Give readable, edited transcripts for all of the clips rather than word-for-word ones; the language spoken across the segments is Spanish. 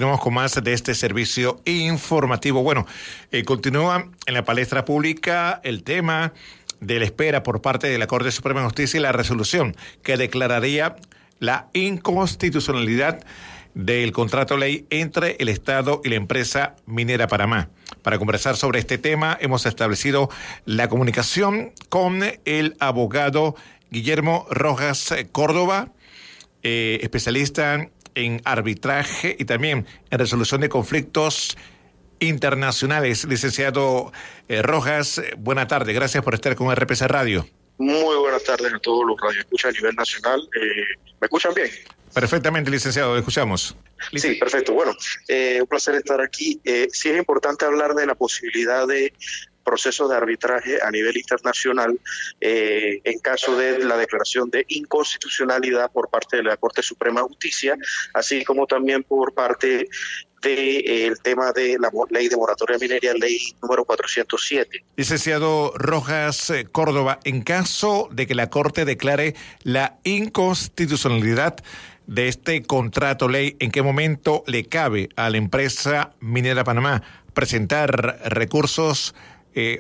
continuamos con más de este servicio informativo. Bueno, continúa en la palestra pública el tema de la espera por parte de la Corte Suprema de Justicia y la resolución que declararía la inconstitucionalidad del contrato ley entre el Estado y la empresa Minera Panamá. Para conversar sobre este tema hemos establecido la comunicación con el abogado Guillermo Rojas Córdoba, especialista en arbitraje y también en resolución de conflictos internacionales. Licenciado Rojas, buena tarde. Gracias por estar con RPC Radio. Muy buenas tardes a todos los radioescuchas a nivel nacional. ¿Me escuchan bien? Perfectamente, licenciado, lo escuchamos. Sí, perfecto. Bueno, un placer estar aquí. Sí es importante hablar de la posibilidad de procesos de arbitraje a nivel internacional en caso de la declaración de inconstitucionalidad por parte de la Corte Suprema de Justicia, así como también por parte del tema de la ley de moratoria minería, ley número 407. Licenciado Rojas Córdoba, en caso de que la Corte declare la inconstitucionalidad de este contrato ley, ¿en qué momento le cabe a la empresa Minera Panamá presentar recursos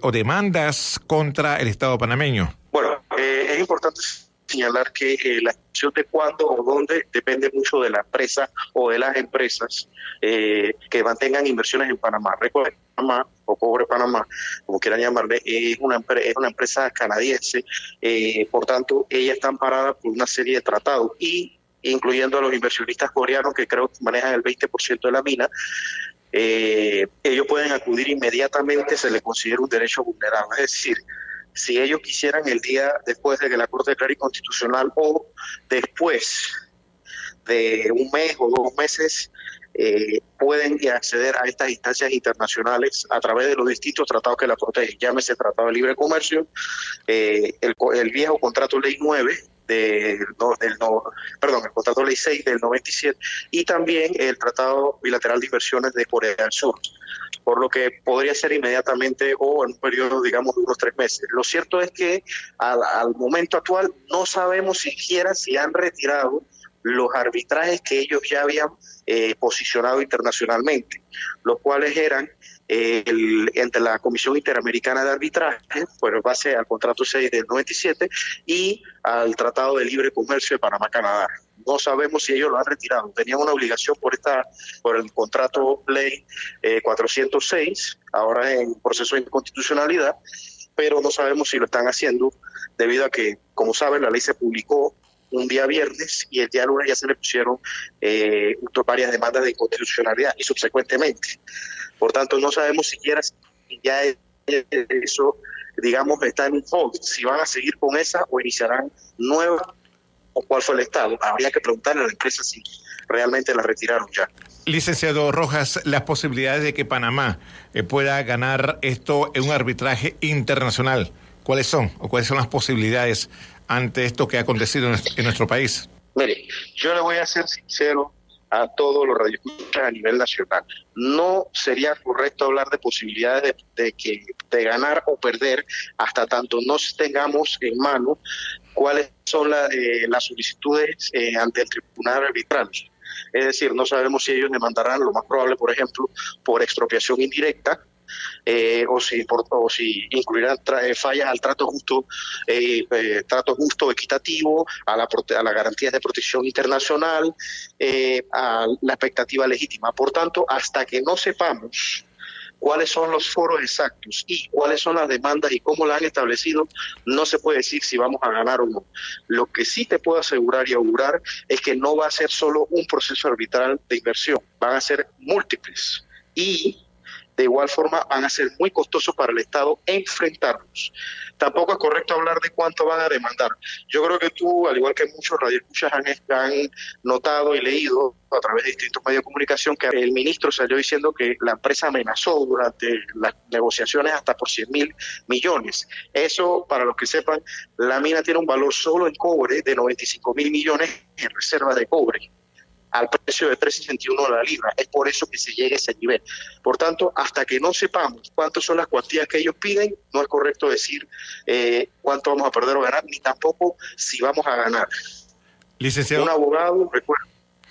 o demandas contra el Estado panameño? Bueno, es importante señalar que la decisión de cuándo o dónde depende mucho de la empresa o de las empresas que mantengan inversiones en Panamá. Recuerden, Panamá o Cobre Panamá, como quieran llamarle, es una empresa canadiense, por tanto, ella está amparada por una serie de tratados y incluyendo a los inversionistas coreanos que creo que manejan el 20% de la mina. Ellos pueden acudir inmediatamente, se les considera un derecho vulnerable. Es decir, si ellos quisieran el día después de que la Corte declare inconstitucional o después de un mes o 2 meses, pueden acceder a estas instancias internacionales a través de los distintos tratados que la protegen. Llámese Tratado de Libre Comercio, el viejo Contrato Ley 9, el Contrato Ley 6 del 97 y también el Tratado Bilateral de Inversiones de Corea del Sur, por lo que podría ser inmediatamente o en un periodo, digamos, de unos 3 meses. Lo cierto es que al momento actual no sabemos siquiera si han retirado los arbitrajes que ellos ya habían posicionado internacionalmente, los cuales eran entre la Comisión Interamericana de Arbitraje, pues en base al Contrato 6 del 97 y al Tratado de Libre Comercio de Panamá-Canadá. No sabemos si ellos lo han retirado. Tenían una obligación por el Contrato Ley 406, ahora en proceso de inconstitucionalidad, pero no sabemos si lo están haciendo debido a que, como saben, la ley se publicó un día viernes y el día lunes ya se le pusieron varias demandas de inconstitucionalidad y subsecuentemente. Por tanto, no sabemos siquiera si ya eso, digamos, está en un hold, si van a seguir con esa o iniciarán nuevas o cuál fue el estado. Habría que preguntarle a la empresa si realmente la retiraron ya. Licenciado Rojas, las posibilidades de que Panamá pueda ganar esto en un arbitraje internacional, ¿cuáles son? ¿O cuáles son las posibilidades ante esto que ha acontecido en nuestro país? Mire, yo le voy a ser sincero a todos los radioescuchas a nivel nacional. No sería correcto hablar de posibilidades de ganar o perder hasta tanto no tengamos en mano cuáles son las solicitudes ante el tribunal arbitral. Es decir, no sabemos si ellos demandarán, lo más probable, por ejemplo, por expropiación indirecta, o si incluirán fallas al trato justo equitativo, a las garantías de protección internacional, a la expectativa legítima. Por tanto, hasta que no sepamos cuáles son los foros exactos y cuáles son las demandas y cómo las han establecido, no se puede decir si vamos a ganar o no. Lo que sí te puedo asegurar y augurar es que no va a ser solo un proceso arbitral de inversión, van a ser múltiples y de igual forma van a ser muy costosos para el Estado enfrentarlos. Tampoco es correcto hablar de cuánto van a demandar. Yo creo que tú, al igual que muchos radioescuchas, han notado y leído a través de distintos medios de comunicación que el ministro salió diciendo que la empresa amenazó durante las negociaciones hasta por 100.000 millones. Eso, para los que sepan, la mina tiene un valor solo en cobre de 95.000 millones en reservas de cobre, al precio de 3.61 la libra. Es por eso que se llega a ese nivel. Por tanto, hasta que no sepamos cuántas son las cuantías que ellos piden, no es correcto decir cuánto vamos a perder o ganar, ni tampoco si vamos a ganar. Licenciado. Un abogado, recuerda.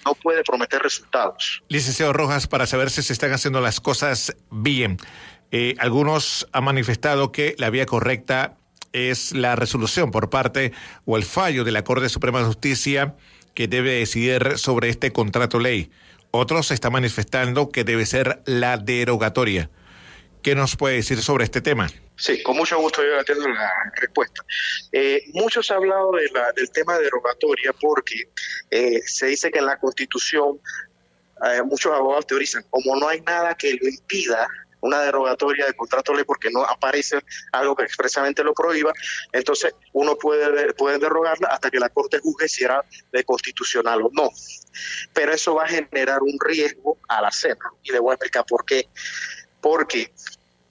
no puede prometer resultados. Licenciado Rojas, para saber si se están haciendo las cosas bien, algunos han manifestado que la vía correcta es la resolución por parte o el fallo de la Corte Suprema de Justicia que debe decidir sobre este contrato ley. Otros están manifestando que debe ser la derogatoria. ¿Qué nos puede decir sobre este tema? Sí, con mucho gusto yo atiendo la respuesta. Muchos han hablado del tema de derogatoria porque se dice que en la Constitución muchos abogados teorizan, como no hay nada que lo impida, una derogatoria de contrato ley porque no aparece algo que expresamente lo prohíba, entonces uno puede derogarla hasta que la Corte juzgue si era de constitucional o no. Pero eso va a generar un riesgo al hacerlo, y le voy a explicar por qué. Porque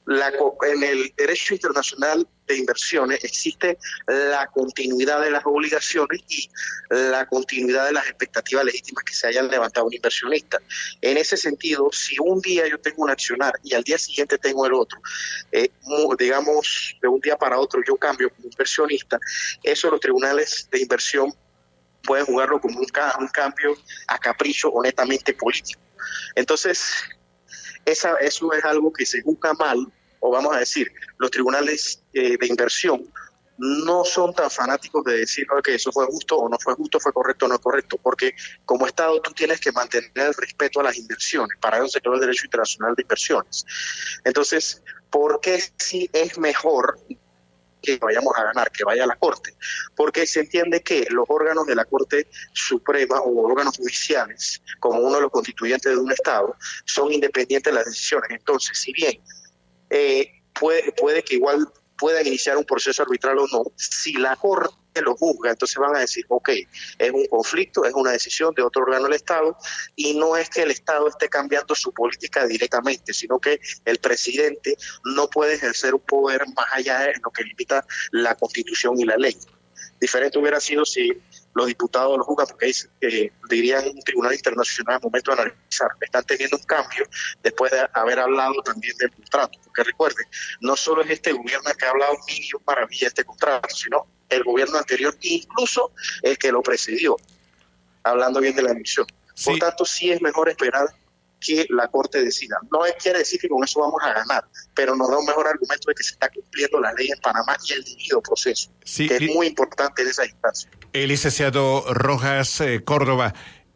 en el derecho internacional de inversiones existe la continuidad de las obligaciones y la continuidad de las expectativas legítimas que se hayan levantado un inversionista. En ese sentido, si un día yo tengo un accionar y al día siguiente tengo el otro, digamos, de un día para otro yo cambio como inversionista, eso los tribunales de inversión pueden jugarlo como un cambio a capricho honestamente político. Entonces, eso es algo que se juzga mal, o vamos a decir, los tribunales de inversión no son tan fanáticos de decir que eso fue justo o no fue justo, fue correcto o no correcto, porque como Estado tú tienes que mantener el respeto a las inversiones, para eso se creó el derecho internacional de inversiones. Entonces, ¿por qué sí es mejor que vayamos a ganar, que vaya a la Corte? Porque se entiende que los órganos de la Corte Suprema o órganos judiciales, como uno de los constituyentes de un Estado, son independientes de las decisiones. Entonces, si bien puede que igual puedan iniciar un proceso arbitral o no, si la Corte lo juzga, entonces van a decir, ok, es un conflicto, es una decisión de otro órgano del Estado, y no es que el Estado esté cambiando su política directamente, sino que el presidente no puede ejercer un poder más allá de lo que limita la Constitución y la ley. Diferente hubiera sido si los diputados lo juzgan, porque dirían un tribunal internacional al momento de analizar, están teniendo un cambio después de haber hablado también del contrato, porque recuerden, no solo es este gobierno el que ha hablado mil maravillas de este contrato, sino el gobierno anterior, incluso el que lo precedió, hablando bien de la emisión. Sí. Por tanto, sí es mejor esperar que la Corte decida. No quiere decir que con eso vamos a ganar, pero nos da un mejor argumento de que se está cumpliendo la ley en Panamá y el debido proceso, sí, que es muy importante en esa instancia. El licenciado Rojas Córdoba,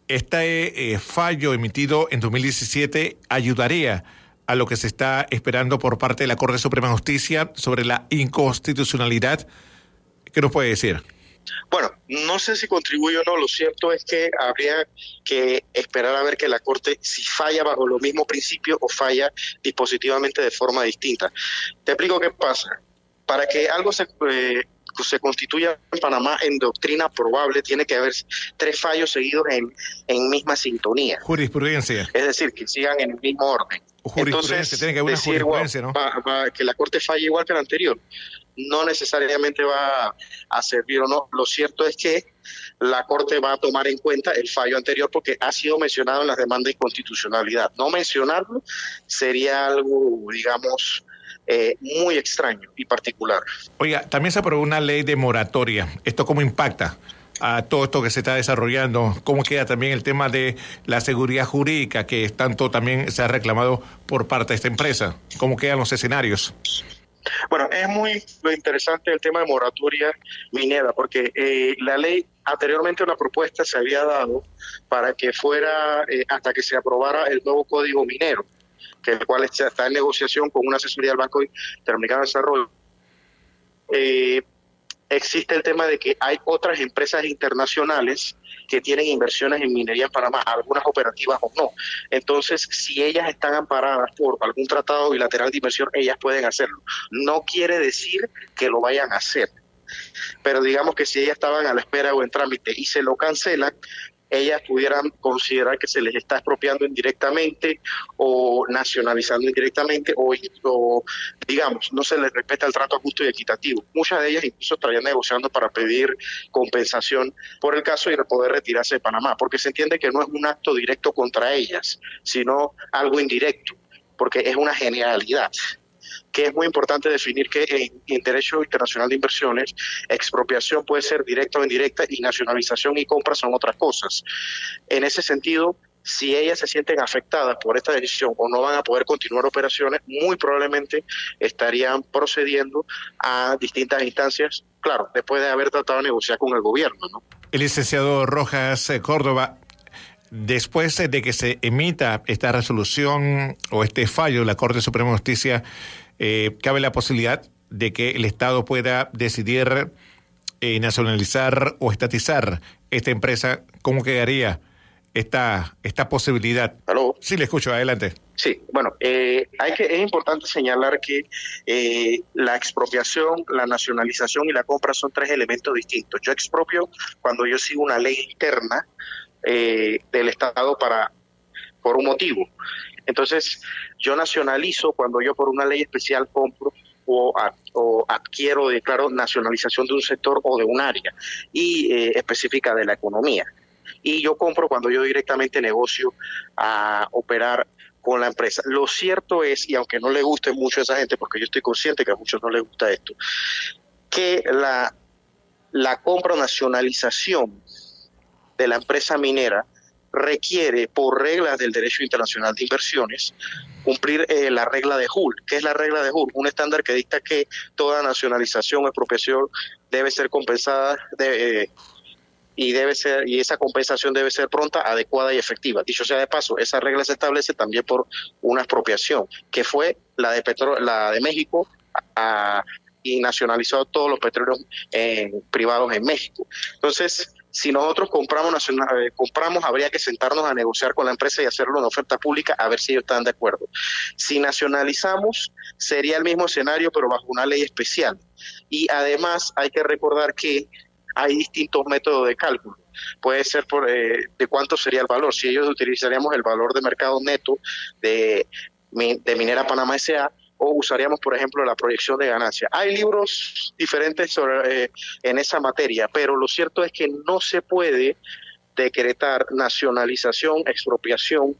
este fallo emitido en 2017 ayudaría a lo que se está esperando por parte de la Corte Suprema de Justicia sobre la inconstitucionalidad. ¿Qué nos puede decir? Bueno, no sé si contribuye o no, lo cierto es que habría que esperar a ver que la Corte si falla bajo los mismos principios o falla dispositivamente de forma distinta. Te explico qué pasa. Para que algo se constituya en Panamá en doctrina probable, tiene que haber 3 fallos seguidos en misma sintonía. Jurisprudencia. Es decir, que sigan en el mismo orden. Jurisprudencia, entonces, tiene que haber una jurisprudencia, ¿no? Que la Corte falle igual que la anterior, no necesariamente va a servir o no. Lo cierto es que la Corte va a tomar en cuenta el fallo anterior porque ha sido mencionado en las demandas de inconstitucionalidad. No mencionarlo sería algo, digamos, muy extraño y particular. Oiga, también se aprobó una ley de moratoria. ¿Esto cómo impacta a todo esto que se está desarrollando? ¿Cómo queda también el tema de la seguridad jurídica que tanto también se ha reclamado por parte de esta empresa? ¿Cómo quedan los escenarios? Bueno, es muy interesante el tema de moratoria minera, porque la ley, anteriormente una propuesta se había dado para que fuera hasta que se aprobara el nuevo Código Minero, que el cual está en negociación con una asesoría del Banco Interamericano de Desarrollo. Existe el tema de que hay otras empresas internacionales que tienen inversiones en minería en Panamá, algunas operativas o no. Entonces, si ellas están amparadas por algún tratado bilateral de inversión, ellas pueden hacerlo. No quiere decir que lo vayan a hacer, pero digamos que si ellas estaban a la espera o en trámite y se lo cancelan, ellas pudieran considerar que se les está expropiando indirectamente o nacionalizando indirectamente o digamos, no se les respeta el trato justo y equitativo. Muchas de ellas incluso estarían negociando para pedir compensación por el caso y poder retirarse de Panamá, porque se entiende que no es un acto directo contra ellas, sino algo indirecto, porque es una generalidad. que es muy importante definir que en Derecho Internacional de Inversiones, expropiación puede ser directa o indirecta y nacionalización y compra son otras cosas. En ese sentido, si ellas se sienten afectadas por esta decisión o no van a poder continuar operaciones, muy probablemente estarían procediendo a distintas instancias, claro, después de haber tratado de negociar con el gobierno, ¿no? El licenciado Rojas Córdoba, después de que se emita esta resolución o este fallo de la Corte Suprema de Justicia, cabe la posibilidad de que el Estado pueda decidir nacionalizar o estatizar esta empresa. ¿Cómo quedaría esta posibilidad? ¿Aló? Sí, le escucho, adelante. Sí, bueno, es importante señalar que la expropiación, la nacionalización y la compra son tres elementos distintos. Yo expropio cuando yo sigo una ley interna del Estado por un motivo. Entonces, yo nacionalizo cuando yo por una ley especial compro o adquiero, declaro nacionalización de un sector o de un área y específica de la economía. Y yo compro cuando yo directamente negocio a operar con la empresa. Lo cierto es, y aunque no le guste mucho a esa gente, porque yo estoy consciente que a muchos no les gusta esto, que la compra o nacionalización de la empresa minera requiere, por reglas del Derecho Internacional de Inversiones, cumplir la regla de Hull. ¿Qué es la regla de Hull? Un estándar que dicta que toda nacionalización o expropiación debe ser compensada y esa compensación debe ser pronta, adecuada y efectiva. Dicho sea de paso, esa regla se establece también por una expropiación, que fue la de México, y nacionalizó todos los petróleos privados en México. Entonces, si nosotros compramos, habría que sentarnos a negociar con la empresa y hacerlo en oferta pública a ver si ellos están de acuerdo. Si nacionalizamos, sería el mismo escenario, pero bajo una ley especial. Y además hay que recordar que hay distintos métodos de cálculo. Puede ser de cuánto sería el valor. Si ellos utilizaríamos el valor de mercado neto de Minera Panamá S.A., o usaríamos, por ejemplo, la proyección de ganancia. Hay libros diferentes en esa materia, pero lo cierto es que no se puede decretar nacionalización, expropiación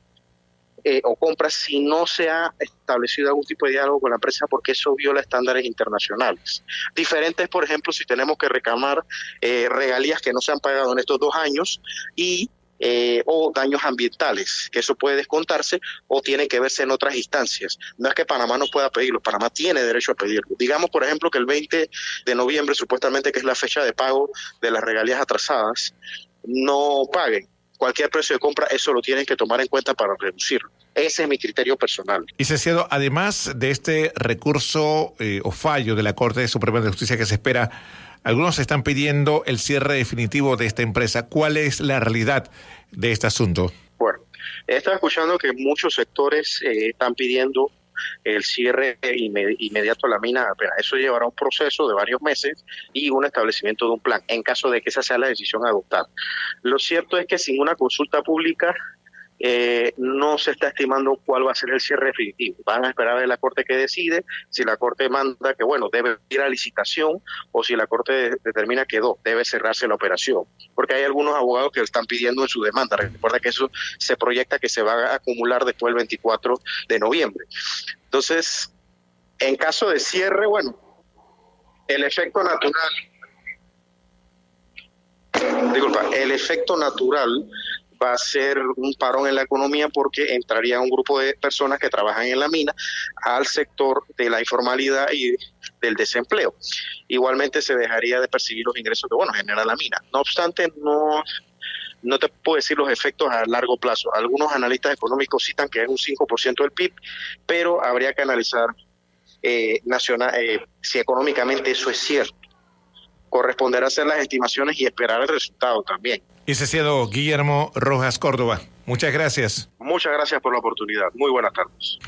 o compra si no se ha establecido algún tipo de diálogo con la empresa, porque eso viola estándares internacionales. Diferentes, por ejemplo, si tenemos que reclamar regalías que no se han pagado en estos 2 años o daños ambientales, que eso puede descontarse o tiene que verse en otras instancias. No es que Panamá no pueda pedirlo, Panamá tiene derecho a pedirlo. Digamos, por ejemplo, que el 20 de noviembre, supuestamente que es la fecha de pago de las regalías atrasadas, no paguen. Cualquier precio de compra, eso lo tienen que tomar en cuenta para reducirlo. Ese es mi criterio personal. Licenciado, además de este recurso o fallo de la Corte Suprema de Justicia que se espera, algunos están pidiendo el cierre definitivo de esta empresa. ¿Cuál es la realidad de este asunto? Bueno, he estado escuchando que muchos sectores están pidiendo el cierre inmediato a la mina. Eso llevará un proceso de varios meses y un establecimiento de un plan, en caso de que esa sea la decisión adoptada. Lo cierto es que sin una consulta pública no se está estimando cuál va a ser el cierre definitivo. Van a esperar de la Corte que decide, si la Corte manda que, debe ir a licitación, o si la Corte determina que debe cerrarse la operación. Porque hay algunos abogados que lo están pidiendo en su demanda. Recuerda que eso se proyecta que se va a acumular después del 24 de noviembre. Entonces, en caso de cierre, el efecto natural va a ser un parón en la economía, porque entraría un grupo de personas que trabajan en la mina al sector de la informalidad y del desempleo. Igualmente se dejaría de percibir los ingresos que genera la mina. No obstante, no te puedo decir los efectos a largo plazo. Algunos analistas económicos citan que es un 5% del PIB, pero habría que analizar si económicamente eso es cierto. Corresponderá hacer las estimaciones y esperar el resultado también. Licenciado Guillermo Rojas Córdoba, muchas gracias. Muchas gracias por la oportunidad. Muy buenas tardes.